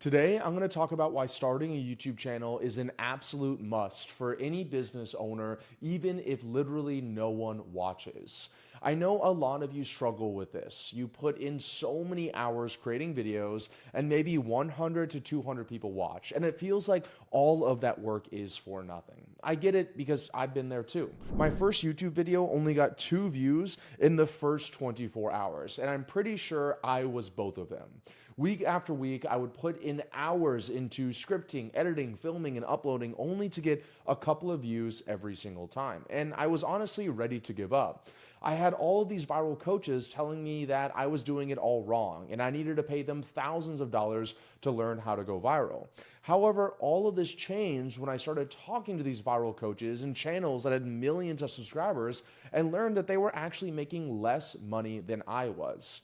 Today, I'm going to talk about why starting a YouTube channel is an absolute must for any business owner, even if literally no one watches. I know a lot of you struggle with this. You put in so many hours creating videos and maybe 100 to 200 people watch, and it feels like all of that work is for nothing. I get it because I've been there too. My first YouTube video only got 2 views in the first 24 hours, and I'm pretty sure I was both of them. Week after week, I would put in hours into scripting, editing, filming, and uploading only to get a couple of views every single time. And I was honestly ready to give up. I had all of these viral coaches telling me that I was doing it all wrong and I needed to pay them thousands of dollars to learn how to go viral. However, all of this changed when I started talking to these viral coaches and channels that had millions of subscribers and learned that they were actually making less money than I was.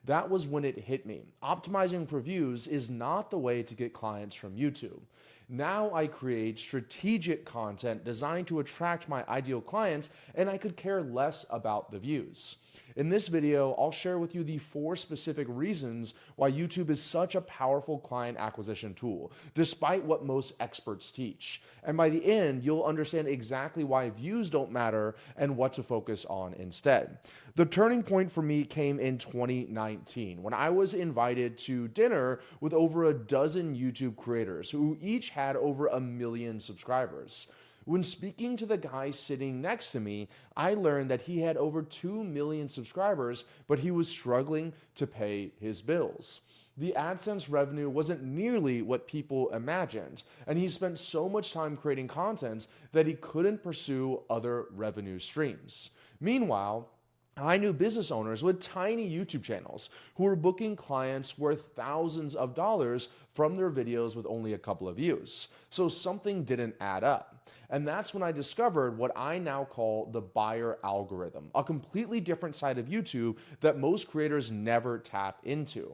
That was when it hit me. Optimizing for views is not the way to get clients from YouTube. Now I create strategic content designed to attract my ideal clients, and I could care less about the views. In this video, I'll share with you the 4 specific reasons why YouTube is such a powerful client acquisition tool, despite what most experts teach. And by the end, you'll understand exactly why views don't matter and what to focus on instead. The turning point for me came in 2019 when I was invited to dinner with over a dozen YouTube creators who each had over 1 million subscribers. When speaking to the guy sitting next to me, I learned that he had over 2 million subscribers, but he was struggling to pay his bills. The AdSense revenue wasn't nearly what people imagined, and he spent so much time creating content that he couldn't pursue other revenue streams. Meanwhile, I knew business owners with tiny YouTube channels who were booking clients worth thousands of dollars from their videos with only a couple of views. So something didn't add up. And that's when I discovered what I now call the buyer algorithm, a completely different side of YouTube that most creators never tap into.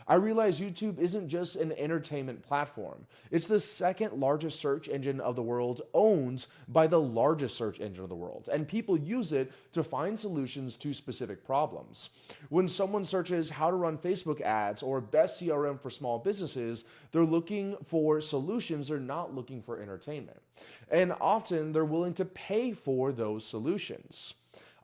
I realized YouTube isn't just an entertainment platform. It's the second largest search engine of the world, owned by the largest search engine of the world, and people use it to find solutions to specific problems. When someone searches how to run Facebook ads or best CRM for small businesses, they're looking for solutions, they're not looking for entertainment. And often they're willing to pay for those solutions.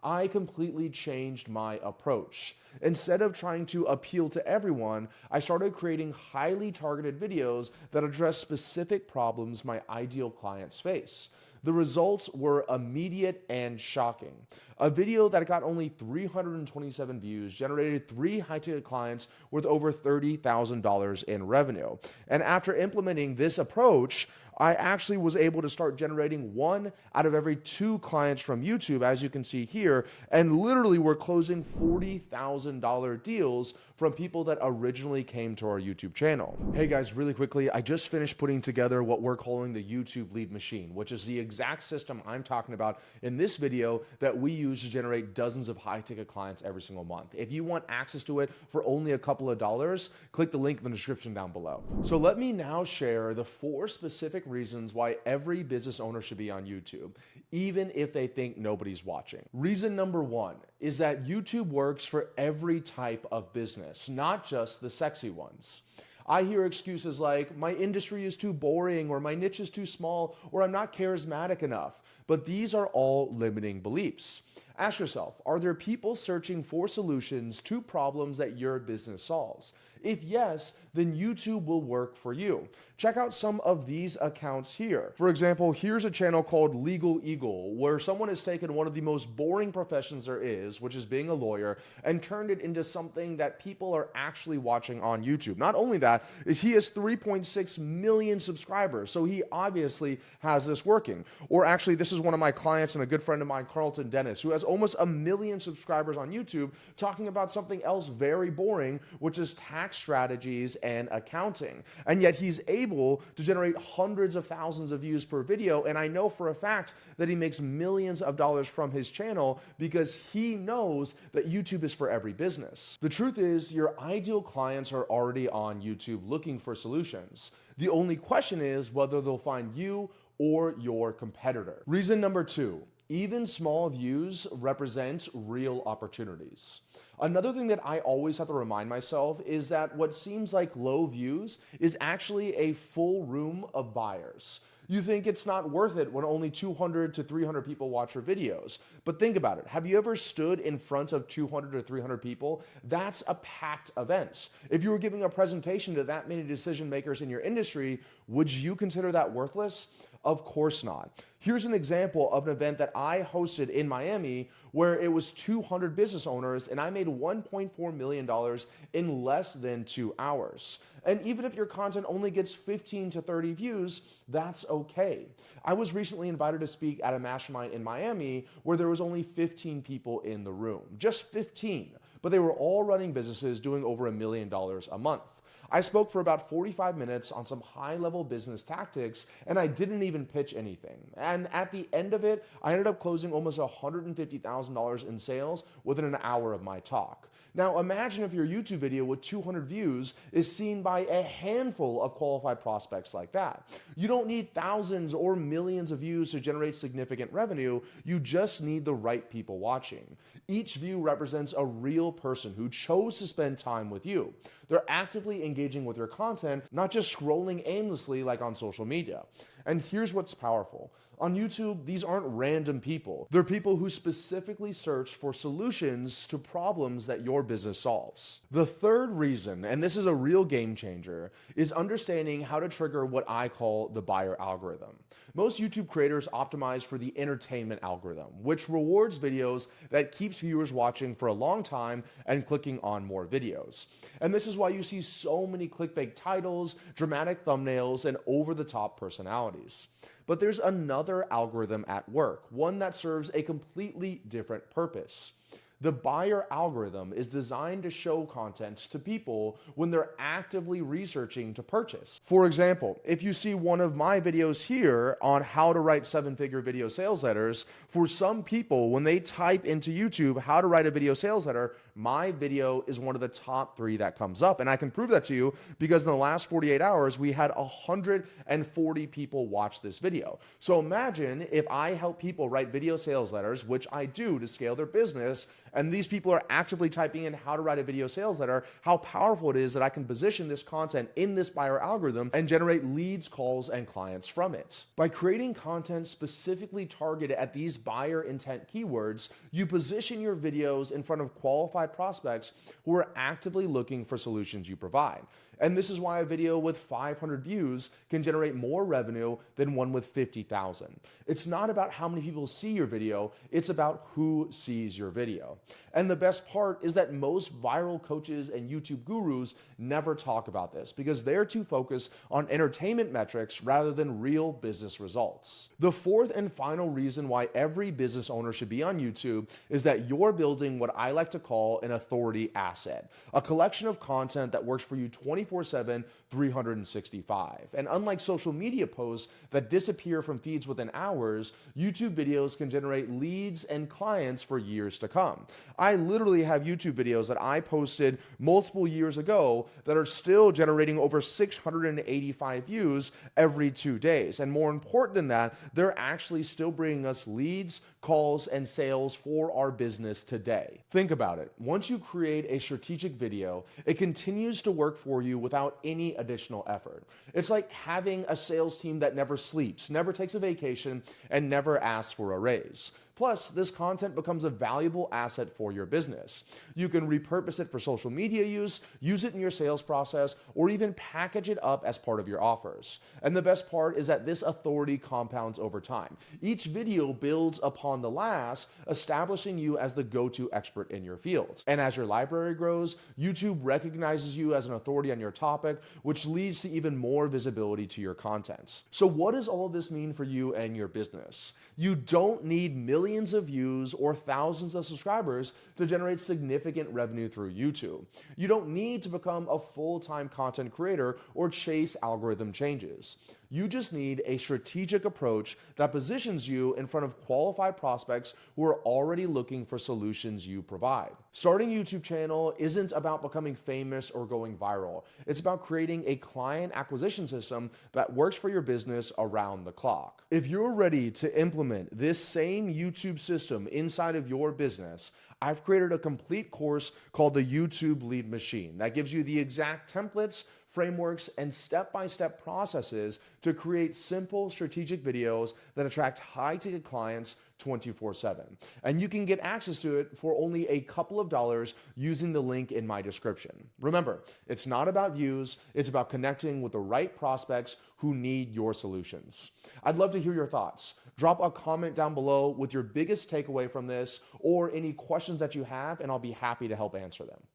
I completely changed my approach. Instead of trying to appeal to everyone, I started creating highly targeted videos that address specific problems my ideal clients face. The results were immediate and shocking. A video that got only 327 views generated 3 high-ticket clients worth over $30,000 in revenue. And after implementing this approach, I actually was able to start generating 1 out of every 2 clients from YouTube, as you can see here, and literally we're closing $40,000 deals from people that originally came to our YouTube channel. Hey guys, really quickly, I just finished putting together what we're calling the YouTube lead machine, which is the exact system I'm talking about in this video that we use to generate dozens of high-ticket clients every single month. If you want access to it for only a couple of dollars, click the link in the description down below. So let me now share the 4 specific reasons why every business owner should be on YouTube, even if they think nobody's watching. Reason number 1 is that YouTube works for every type of business, not just the sexy ones. I hear excuses like, my industry is too boring, or my niche is too small, or I'm not charismatic enough. But these are all limiting beliefs. Ask yourself, are there people searching for solutions to problems that your business solves? If yes, then YouTube will work for you. Check out some of these accounts here. For example, here's a channel called Legal Eagle, where someone has taken one of the most boring professions there is, which is being a lawyer, and turned it into something that people are actually watching on YouTube. Not only that, is he has 3.6 million subscribers, so he obviously has this working. Or actually, this is one of my clients and a good friend of mine, Carlton Dennis, who has almost 1 million subscribers on YouTube, talking about something else very boring, which is tax strategies and accounting. And yet he's able to generate hundreds of thousands of views per video, and I know for a fact that he makes millions of dollars from his channel because he knows that YouTube is for every business. The truth is, your ideal clients are already on YouTube looking for solutions. The only question is whether they'll find you or your competitor. Reason number 2, even small views represent real opportunities. Another thing that I always have to remind myself is that what seems like low views is actually a full room of buyers. You think it's not worth it when only 200 to 300 people watch your videos. But think about it. Have you ever stood in front of 200 or 300 people? That's a packed event. If you were giving a presentation to that many decision makers in your industry, would you consider that worthless? Of course not. Here's an example of an event that I hosted in Miami where it was 200 business owners and I made $1.4 million in less than 2 hours. And even if your content only gets 15 to 30 views, that's okay. I was recently invited to speak at a mastermind in Miami where there was only 15 people in the room, just 15, but they were all running businesses doing over $1 million a month. I spoke for about 45 minutes on some high-level business tactics, and I didn't even pitch anything. And at the end of it, I ended up closing almost $150,000 in sales within an hour of my talk. Now, imagine if your YouTube video with 200 views is seen by a handful of qualified prospects like that. You don't need thousands or millions of views to generate significant revenue. You just need the right people watching. Each view represents a real person who chose to spend time with you. They're actively engaging with your content, not just scrolling aimlessly like on social media. And here's what's powerful. On YouTube, these aren't random people. They're people who specifically search for solutions to problems that your business solves. The third reason, and this is a real game changer, is understanding how to trigger what I call the buyer algorithm. Most YouTube creators optimize for the entertainment algorithm, which rewards videos that keeps viewers watching for a long time and clicking on more videos. And this is why you see so many clickbait titles, dramatic thumbnails, and over-the-top personalities. But there's another algorithm at work, one that serves a completely different purpose. The buyer algorithm is designed to show content to people when they're actively researching to purchase. For example, if you see one of my videos here on how to write 7-figure video sales letters, for some people, when they type into YouTube how to write a video sales letter, my video is one of the top 3 that comes up. And I can prove that to you because in the last 48 hours, we had 140 people watch this video. So imagine if I help people write video sales letters, which I do to scale their business, and these people are actively typing in how to write a video sales letter, how powerful it is that I can position this content in this buyer algorithm and generate leads, calls, and clients from it. By creating content specifically targeted at these buyer intent keywords, you position your videos in front of qualified prospects who are actively looking for solutions you provide. And this is why a video with 500 views can generate more revenue than one with 50,000. It's not about how many people see your video, it's about who sees your video. And the best part is that most viral coaches and YouTube gurus never talk about this because they're too focused on entertainment metrics rather than real business results. The fourth and final reason why every business owner should be on YouTube is that you're building what I like to call an authority asset, a collection of content that works for you 24/7, 365. And unlike social media posts that disappear from feeds within hours, YouTube videos can generate leads and clients for years to come. I literally have YouTube videos that I posted multiple years ago that are still generating over 685 views every 2 days. And more important than that, they're actually still bringing us leads, calls, and sales for our business today. Think about it. Once you create a strategic video, it continues to work for you without any additional effort. It's like having a sales team that never sleeps, never takes a vacation, and never asks for a raise. Plus, this content becomes a valuable asset for your business. You can repurpose it for social media use it in your sales process, or even package it up as part of your offers. And the best part is that this authority compounds over time. Each video builds upon the last, establishing you as the go-to expert in your field. And as your library grows, YouTube recognizes you as an authority on your topic, which leads to even more visibility to your content. So what does all of this mean for you and your business? You don't need millions of views or thousands of subscribers to generate significant revenue through YouTube. You don't need to become a full-time content creator or chase algorithm changes. You just need a strategic approach that positions you in front of qualified prospects who are already looking for solutions you provide. Starting a YouTube channel isn't about becoming famous or going viral. It's about creating a client acquisition system that works for your business around the clock. If you're ready to implement this same YouTube system inside of your business, I've created a complete course called the YouTube Lead Machine that gives you the exact templates, frameworks, and step-by-step processes to create simple strategic videos that attract high-ticket clients 24/7. And you can get access to it for only a couple of dollars using the link in my description. Remember, it's not about views, it's about connecting with the right prospects who need your solutions. I'd love to hear your thoughts. Drop a comment down below with your biggest takeaway from this or any questions that you have, and I'll be happy to help answer them.